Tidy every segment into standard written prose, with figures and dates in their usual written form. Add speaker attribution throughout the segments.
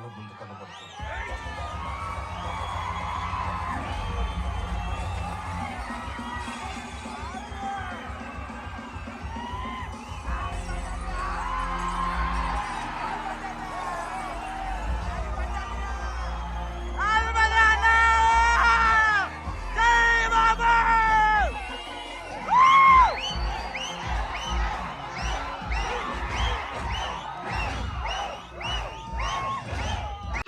Speaker 1: భాషలో ముందు కనబడుతుంది.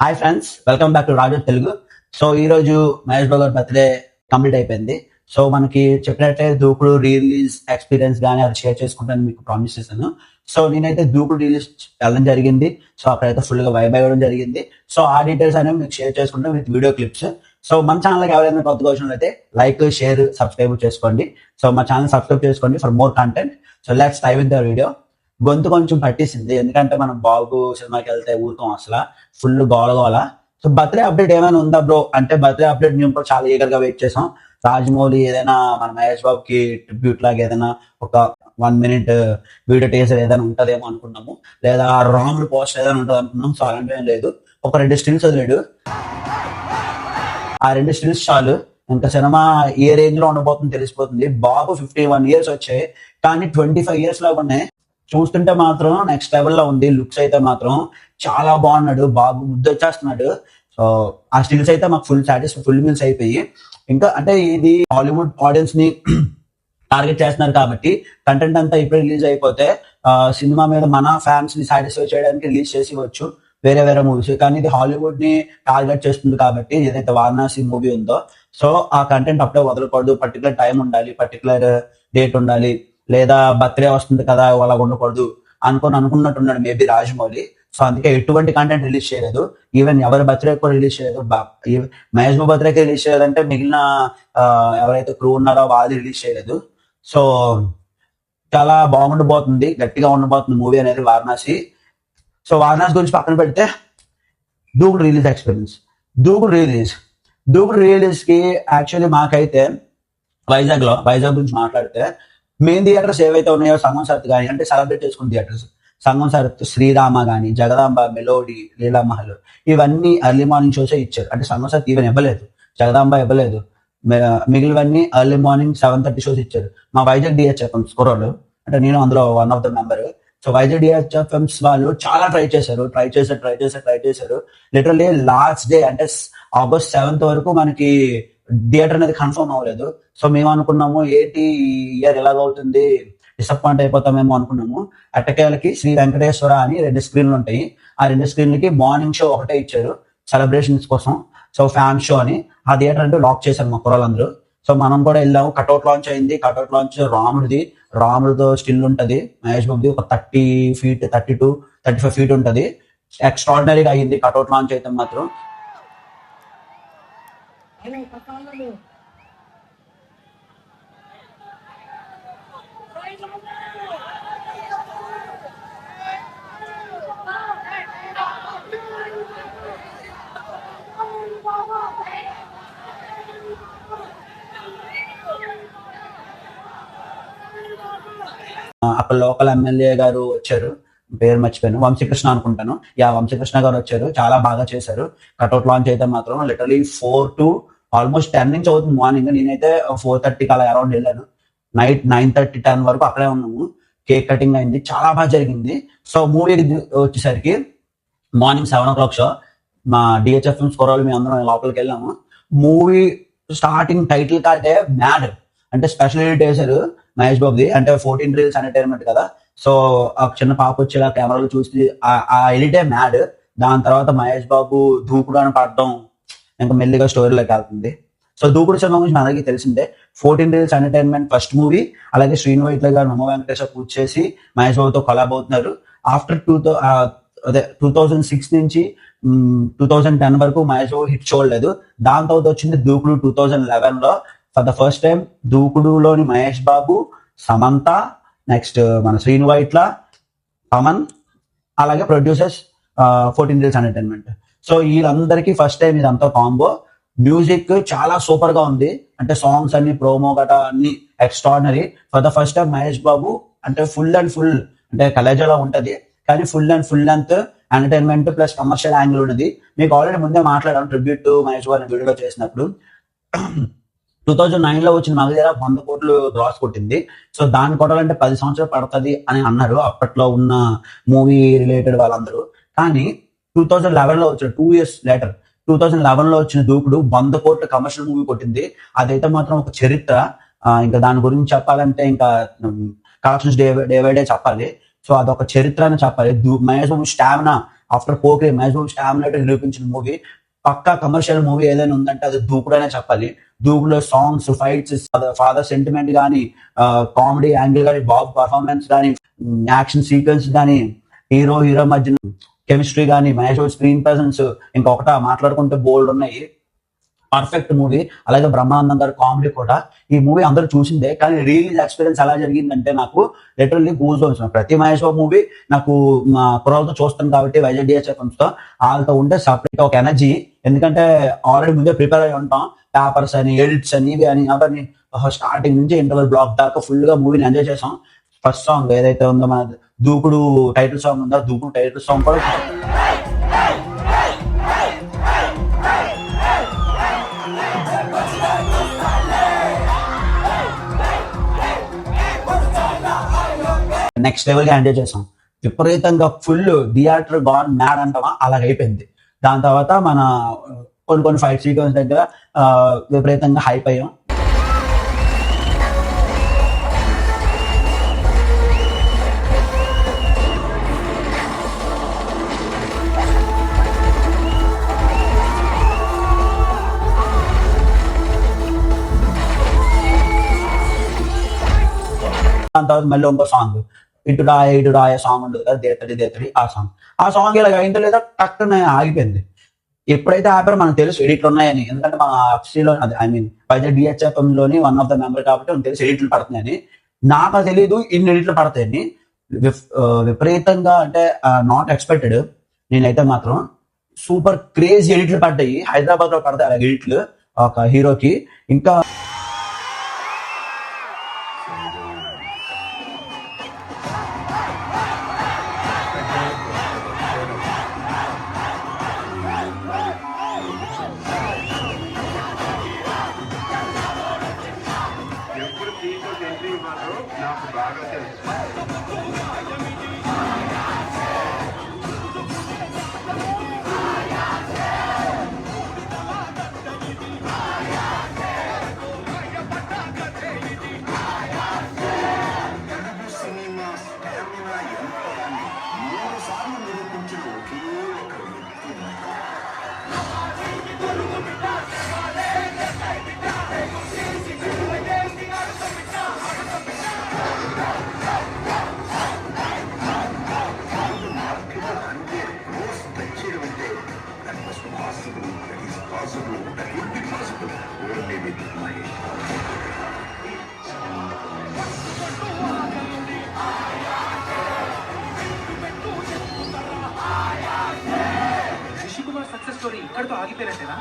Speaker 2: Hi friends, welcome back to Raju Telugu. So ఈ రోజు మహేష్ బాబు గారి బర్త్డే కంప్లీట్ అయిపోయింది. సో మనకి చెప్పినట్టే దూకుడు రిలీజ్ ఎక్స్పీరియన్స్ కానీ అది షేర్ చేసుకుంటాను మీకు ప్రామిస్ చేశాను. సో నేనైతే దూకుడు రిలీజ్ వెళ్ళడం జరిగింది. సో అక్కడైతే ఫుల్ గా వైబ్ అవ్వడం జరిగింది. సో ఆ డీటెయిల్స్ అనేవి మీకు షేర్ చేసుకుంటాను విత్ వీడియో క్లిప్స్. సో మన ఛానల్కి ఎవరైనా కొత్తగా వచ్చినట్లయితే లైక్, షేర్, సబ్స్క్రైబ్ చేసుకోండి. సో మా ఛానల్ సబ్స్క్రైబ్ చేసుకోండి for more content. So let's dive in the video. గొంతు కొంచెం పట్టేసింది, ఎందుకంటే మనం బాబు సినిమాకి వెళ్తే ఊరుకోం, అసలు ఫుల్ గోల. సో బర్త్డే అప్డేట్ ఏమైనా ఉందా బ్రో అంటే, బర్త్డే అప్డేట్ మేము కూడా చాలా ఈగర్ గా వెయిట్ చేసాం. రాజమౌళి ఏదైనా మన మహేష్ బాబుకి ట్రిబ్యూట్ లాగా ఏదైనా ఒక 1 minute వీడియో టేజర్ ఏదైనా ఉంటదేమో అనుకున్నాము, లేదా రాముడు పోస్ట్ ఏదైనా ఉంటుంది అనుకున్నాం. సో అలాంటి ఏం లేదు, ఒక 2 స్టిల్స్ వదిలేడు. ఆ 2 స్టిల్స్ చాలు, ఇంకా సినిమా ఏ రేంజ్ లో ఉండబోతుందో తెలిసిపోతుంది. బాబు 51 years వచ్చాయి, కానీ 25 years లాగా ఉన్నాయి. చూస్తుంటే మాత్రం నెక్స్ట్ లెవెల్లో ఉంది. లుక్స్ అయితే మాత్రం చాలా బాగున్నాడు, బాబు ముద్దు వచ్చేస్తున్నాడు. సో ఆ స్టిల్స్ అయితే మాకు ఫుల్ మీల్స్ అయిపోయి, ఇంకా అంటే ఇది హాలీవుడ్ ఆడియన్స్ ని టార్గెట్ చేస్తున్నారు కాబట్టి కంటెంట్ అంతా ఇప్పుడు రిలీజ్ అయిపోతే సినిమా మీద మన ఫ్యాన్స్ ని సాటిస్ఫై చేయడానికి రిలీజ్ చేసి వచ్చు వేరే మూవీస్. కానీ ఇది హాలీవుడ్ ని టార్గెట్ చేస్తుంది కాబట్టి ఏదైతే వారణాసి మూవీ ఉందో, సో ఆ కంటెంట్ అప్పుడే వదలకూడదు. పర్టికులర్ టైం ఉండాలి, పర్టికులర్ డేట్ ఉండాలి, లేదా బర్త్డే వస్తుంది కదా అలా ఉండకూడదు అనుకున్నట్టున్నాడు మేబీ రాజమౌళి. సో అందుకే ఎటువంటి కంటెంట్ రిలీజ్ చేయలేదు. ఈవెన్ ఎవరి బర్త్డే కూడా రిలీజ్ చేయలేదు. మహేష్ బాబు బర్త్డేకి రిలీజ్ చేయలేదంటే మిగిలిన ఎవరైతే క్రూ ఉన్నారో వాళ్ళు రిలీజ్ చేయలేదు. సో చాలా బాగుండబోతుంది, గట్టిగా ఉండబోతుంది మూవీ అనేది వారణాసి. సో వారణాసి గురించి పక్కన పెడితే దూకుడు రిలీజ్ ఎక్స్పీరియన్స్. దూకుడు రిలీజ్ కి యాక్చువల్లీ మాకైతే వైజాగ్ గురించి మాట్లాడితే మెయిన్ థియేటర్స్ ఏవైతే ఉన్నాయో సంగం సరత్ కానీ, అంటే సెలబ్రేట్ చేసుకున్న థియేటర్స్ సంగం సరత్, శ్రీరామ కానీ, జగదాంబ, మెలోడీ, లీలామహల్, ఇవన్నీ ఎర్లీ మార్నింగ్ షోసే ఇచ్చారు. అంటే సంగం సరత్ ఈవెన్ ఇవ్వలేదు, జగదాంబ ఇవ్వలేదు, మిగిలినవన్నీ ఎర్లీ మార్నింగ్ 7:30 షోస్ ఇచ్చారు. మా వైజాగ్ డిహెచ్ఎఫ్ఎంస్ కుర్రోళ్ళు, అంటే నేను అందులో one of the member. So Vizag DHFMs వాళ్ళు చాలా ట్రై చేశారు. లిటరల్లీ లాస్ట్ డే అంటే August 7th వరకు మనకి థియేటర్ అనేది కన్ఫర్మ్ అవ్వలేదు. సో మేము అనుకున్నాము ఏంటి ఇయర్ ఎలాగవుతుంది, డిసప్పాయింట్ అయిపోతామేమో అనుకున్నాము. అట్టకేలకి శ్రీ వెంకటేశ్వర అని 2 స్క్రీన్లు ఉంటాయి. ఆ 2 స్క్రీన్లకి మార్నింగ్ షో ఒకటే ఇచ్చారు సెలబ్రేషన్స్ కోసం. సో ఫ్యాన్ షో అని ఆ థియేటర్ అంటే లాక్ చేశారు మా కుర్రాళ్ళందరూ. సో మనం కూడా వెళ్ళాము. కట్అవుట్ లాంచ్ అయింది. కట్అవుట్ లాంచ్ రాముడితో స్టిల్ ఉంటది. మహేష్ బాబుది ఒక 30 feet 35 feet ఉంటది. ఎక్స్ట్రాడినరీగా అయ్యింది కట్అవుట్ లాంచ్ అయితే మాత్రం. అక్కడ లోకల్ ఎమ్మెల్యే గారు వచ్చారు, పేరు మర్చిపోయాను, వంశీకృష్ణ అనుకుంటాను. వంశీకృష్ణ గారు వచ్చారు, చాలా బాగా చేశారు. కట్అవుట్ లాంచ్ అయితే మాత్రం లిటరలీ 4 to almost 10 నుంచి అవుతుంది మార్నింగ్. నేనైతే 4:30 అలా అరౌండ్ వెళ్ళాను. నైట్ 9:30 10 వరకు అక్కడే ఉన్నాము. కేక్ కటింగ్ అయింది, చాలా బాగా జరిగింది. సో మూవీ వచ్చేసరికి మార్నింగ్ 7 o'clock షో. మా డిహెచ్ఎఫ్ఎం స్కోరాలు మేము అందరం లోపలికి వెళ్ళాము. మూవీ స్టార్టింగ్ టైటిల్ కార్డే మ్యాడ్, అంటే స్పెషల్ ఎడిట్ చేశారు మహేష్ బాబుది. అంటే 14 Reels ఎంటర్టైన్మెంట్ కదా. సో ఆ చిన్న పాప వచ్చి ఇలా కెమెరాలు చూసి ఆ ఎడిటే మ్యాడ్. దాని తర్వాత మహేష్ బాబు దూకుడు అని పడడం, ఇంకా మెల్లిగా స్టోరీలోకి వెళ్తుంది. సో దూకుడు సినిమా గురించి అందరికీ తెలిసిందే. 14 Reels ఎంటర్టైన్మెంట్ ఫస్ట్ మూవీ. అలాగే శ్రీను వైట్ల గారు నమో వెంకటేశ్వర పూజ చేసి మహేష్ బాబుతో కొలాబ్ అవుతున్నారు. ఆఫ్టర్ 2006 నుంచి 2010 వరకు మహేష్ బాబు హిట్ చూడలేదు. దాని తర్వాత వచ్చింది దూకుడు 2011 లో. ఫర్ ద ఫస్ట్ టైం దూకుడులోని మహేష్ బాబు, సమంత, నెక్స్ట్ మన శ్రీను వైట్ల, పవన్, అలాగే ప్రొడ్యూసర్స్ 14 Reels ఎంటర్టైన్మెంట్. సో వీళ్ళందరికీ ఫస్ట్ టైం ఇదంతా కాంబో. మ్యూజిక్ చాలా సూపర్ గా ఉంది, అంటే సాంగ్స్ అన్ని, ప్రోమో గట అన్ని extraordinary. For the first time Mahesh Babu అంటే ఫుల్ అంటే కలేజాలో ఉంటది, కానీ full length entertainment plus commercial angle ఉన్నది. మీకు ఆల్రెడీ ముందే మాట్లాడాను ట్రిబ్యూట్ టు మహేష్ బాబు వీడియోలో చేసినప్పుడు. 2009 లో వచ్చిన మగధీర 100 కోట్లు గ్రాస్ కొట్టింది. సో దాన్ని కొట్టాలంటే 10 సంవత్సరాలు పడుతుంది అని అన్నారు అప్పట్లో ఉన్న మూవీ రిలేటెడ్ వాళ్ళందరూ. కానీ 2011 లో వచ్చిన 2 years లేటర్ 2011 లో వచ్చిన దూకుడు 100 కోట్ల కమర్షియల్ మూవీ కొట్టింది. అదైతే మాత్రం ఒక చరిత్ర. ఇంకా దాని గురించి చెప్పాలంటే ఇంకా కలెక్షన్స్ డే బై డే చెప్పాలి. సో అదొక చరిత్ర అని చెప్పాలి. Mahesh Babu stamina after Pokiri Mahesh Babu stamina నిరూపించిన movie, పక్కా కమర్షియల్ మూవీ ఏదైనా ఉందంటే అది దూకుడు అనే చెప్పాలి. దూకుడులో సాంగ్స్, ఫైట్స్, ఫాదర్ సెంటిమెంట్ కానీ, కామెడీ యాంగిల్ కానీ, బాబు పర్ఫార్మెన్స్ కానీ, యాక్షన్ సీక్వెన్స్ కానీ, హీరో మధ్య కెమిస్ట్రీ కానీ, మహేష్ బాబు స్క్రీన్ ప్రెసెన్స్ ఇంకొకట మాట్లాడుకుంటే బోల్డ్ ఉన్నాయి. Perfect movie. అలాగే బ్రహ్మానందం గారి కామెడీ కూడా. ఈ మూవీ అందరూ చూసిందే, కానీ రిలీజ్ ఎక్స్పీరియన్స్ ఎలా జరిగిందంటే నాకు లిటరల్లీ గూస్ బంప్స్. ప్రతి మహేష్ బాబు మూవీ నాకు మా కుర్రలతో చూస్తాను కాబట్టి వైజాగ్ డిహెచ్ఎఫ్తో వాళ్ళతో ఉంటే సపరేట్ ఒక ఎనర్జీ. ఎందుకంటే ఆల్రెడీ ముందే ప్రిపేర్ అయి ఉంటాం. పేపర్స్ అని, ఎడిట్స్ అని, ఇవి అని అవన్నీ స్టార్టింగ్ నుంచి ఇంటర్వల్ బ్లాక్ దాకా ఫుల్ గా మూవీని ఎంజాయ్ చేసాం. ఫస్ట్ సాంగ్ ఏదైతే ఉందో మన దూకుడు టైటిల్ సాంగ్ ఉందో, దూకుడు టైటిల్ సాంగ్ కూడా నెక్స్ట్ లెవెల్ గా ఎంజాయ్ చేసాం. విపరీతంగా ఫుల్ థియేటర్ గాన్ మ్యాడ్ అంటామా అలాగైపోయింది. దాని తర్వాత మన కొన్ని ఫైట్ సీక్వెన్స్ దగ్గర విపరీతంగా హైప్ అయ్యాం. దాని తర్వాత మళ్ళీ ఇంకో సాంగ్ ఇటుడాయ సాంగ్ ఉంటుంది కదా, దేతడి ఆ సాంగ్ ఇలా అయిందో లేదా టక్కున ఆగిపోయింది. ఎప్పుడైతే ఆపారో మనకు తెలుసు ఎడిట్లు ఉన్నాయని. ఎందుకంటే మన ఎఫ్సీలో వైజాగ్ డిహెచ్ఎఫ్ లోని వన్ ఆఫ్ ద మెంబర్ కాబట్టి మనకు తెలుసు ఎడిట్లు పడుతున్నాయని. నాకు తెలియదు ఇన్ని ఎడిట్లు పడతాయని. విపరీతంగా అంటే నాట్ ఎక్స్పెక్టెడ్. నేనైతే మాత్రం సూపర్ క్రేజీ ఎడిట్లు పడ్డాయి. హైదరాబాద్ లో పడతాయి అలా ఎడిట్లు ఒక హీరోకి. ఇంకా
Speaker 1: నాకు బాగా తెలుసు. సినిమా స్టామినా ఎంత అని 3 సార్లు నిరూపించిన ఒకే ఒక వ్యక్తి.
Speaker 3: శశికుమార్ సక్సెస్ స్టోరీ ఇక్కడితో ఆగిపోయినట్టేనా?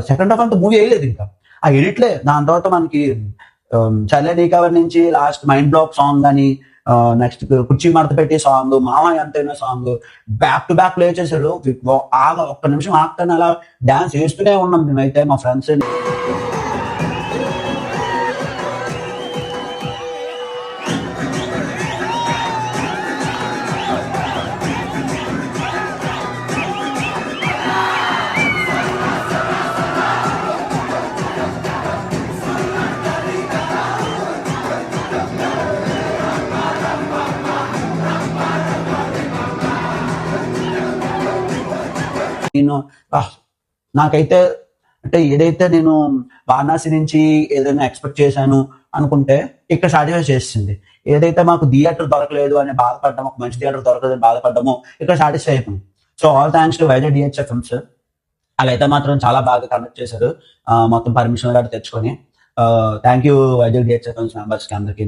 Speaker 2: సెకండ్ హాఫ్ అంతా మూవీ వేయలేదు ఇంకా ఆ ఎడిట్లే. దాని తర్వాత మనకి చల్లే రీకవర్ నుంచి లాస్ట్ మైండ్ బ్లాక్ సాంగ్ అని, నెక్స్ట్ కుర్చీ మడత పెట్టి సాంగ్, మామయ్య అంతైనా song back to back play చేశాడు. ఒక్క నిమిషం ఆపుతాను అలా డాన్స్ వేస్తూనే ఉన్నాం మేమైతే మా ఫ్రెండ్స్. సీన్ నాకైతే అంటే ఏదైతే నేను వారణాసి నుంచి ఏదైనా ఎక్స్పెక్ట్ చేశాను అనుకుంటే ఇక్కడ సాటిస్ఫై చేసింది. ఏదైతే మాకు థియేటర్ దొరకలేదు అని బాధపడ్డాము, ఒక మంచి థియేటర్ దొరకలేదని బాధపడ్డాము, ఇక్కడ సాటిస్ఫై అయిపోయింది. So all thanks to Vizag DHF films. వాళ్ళైతే మాత్రం చాలా బాగా కండక్ట్ చేశారు, మొత్తం పర్మిషన్ కూడా తెచ్చుకొని. Thank you Vizag DHF films మెంబర్స్కి అందరికీ.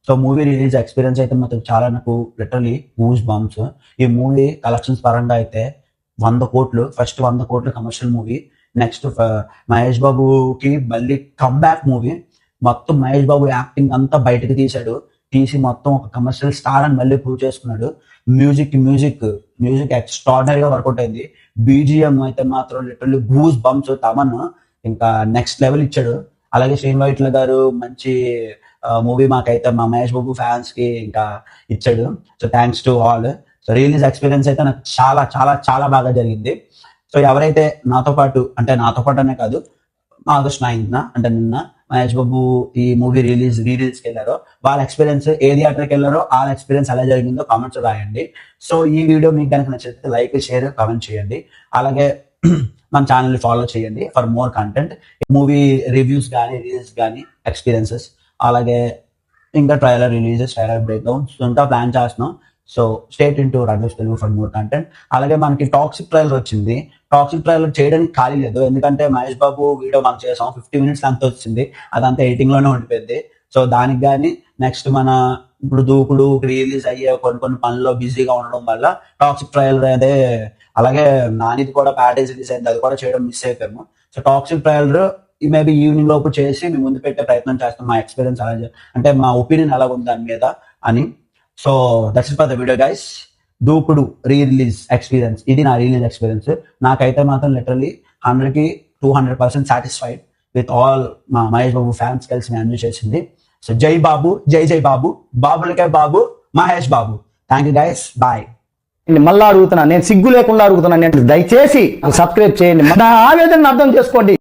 Speaker 2: సో మూవీ రిలీజ్ ఎక్స్పీరియన్స్ అయితే మాత్రం చాలా నాకు లిటరలీ గూస్ బంప్స్. ఈ మూవీ కలెక్షన్స్ పరంగా అయితే 100 కోట్లు, ఫస్ట్ 100 కోట్లు కమర్షియల్ మూవీ. నెక్స్ట్ మహేష్ బాబుకి మళ్ళీ కమ్బ్యాక్ మూవీ. మొత్తం మహేష్ బాబు యాక్టింగ్ అంతా బయటకు తీసి మొత్తం ఒక కమర్షియల్ స్టార్ అని మళ్ళీ ప్రూవ్ చేసుకున్నాడు. మ్యూజిక్ ఎక్స్ట్రాడినరీగా వర్కౌట్ అయింది. బీజిఎం అయితే మాత్రం లిటరల్లీ గూస్ బంప్స్. తమన్ ఇంకా నెక్స్ట్ లెవెల్ ఇచ్చాడు. అలాగే శ్రీన్ వైట్ల గారు మంచి మూవీ మాకైతే మా మహేష్ బాబు ఫ్యాన్స్ కి ఇంకా ఇచ్చాడు. So thanks to all. So release experience అయితే నాకు చాలా చాలా చాలా బాగా జరిగింది. సో ఎవరైతే నాతో పాటు అనే కాదు, ఆగస్ట్ 9th అంటే నిన్న మహేష్ బాబు ఈ మూవీ రీలీజ్కి వెళ్ళారో వాళ్ళ ఎక్స్పీరియన్స్, ఏ థియేటర్కి వెళ్ళారో వాళ్ళ ఎక్స్పీరియన్స్ ఎలా జరిగిందో కామెంట్స్ రాయండి. సో ఈ వీడియో మీకు కనుక నచ్చితే లైక్, షేర్, కామెంట్ చేయండి. అలాగే మన ఛానల్ని ఫాలో చేయండి for more content, movie reviews కానీ, రిలీజ్ కానీ, ఎక్స్పీరియన్సెస్, అలాగే ఇంకా trailer releases, trailer breakdowns ఇంకా ప్లాన్ చేస్తున్నాం. సో స్టేట్ ఇంటూ రన్యూస్ తెలుగు ఫర్ మోర్ కంటెంట్. అలాగే మనకి టాక్సిక్ ట్రైలర్ వచ్చింది. టాక్సిక్ ట్రైలర్ చేయడానికి ఖాళీ లేదు, ఎందుకంటే మహేష్ బాబు వీడియో మనం చేసాం, 50 minutes అంత వచ్చింది, అదంతా ఎడిటింగ్ లోనే ఉండిపోయింది. సో దానికి కానీ నెక్స్ట్ మన ఇప్పుడు దూకుడు రిలీజ్ అయ్యే కొన్ని పనుల్లో బిజీగా ఉండడం వల్ల టాక్సిక్ ట్రైలర్ అదే, అలాగే నానిది కూడా ప్యాకేజ్ రిలీజ్ అయింది, అది కూడా చేయడం మిస్ అయిపోయాము. So toxic trailer maybe evening లోపు చేసి మీ ముందు పెట్టే ప్రయత్నం చేస్తాం. మా ఎక్స్పీరియన్స్ అంటే మా ఒపీనియన్ ఎలా ఉంది దాని మీద అని. So that's it for the video guys. దూకుడు రిలీజ్ ఎక్స్పీరియన్స్, ఇది నా రిలీజ్ ఎక్స్పీరియన్స్. నాకైతే మాత్రం లిటరలీ 100కి 200% సాటిస్ఫైడ్ విత్ ఆల్ మా మహేష్ బాబు ఫ్యాన్స్ కలిసి నేను ఎంజాయ్ చేసింది. సో జై బాబు, జై బాబు, బాబులకే Babu, Mahesh Babu. Thank you guys, bye.
Speaker 4: మళ్ళా అడుగుతున్నా, నేను సిగ్గు లేకుండా అడుగుతున్నాను, దయచేసి సబ్స్క్రైబ్ చేయండి, నా ఆవేదనను అర్థం చేసుకోండి.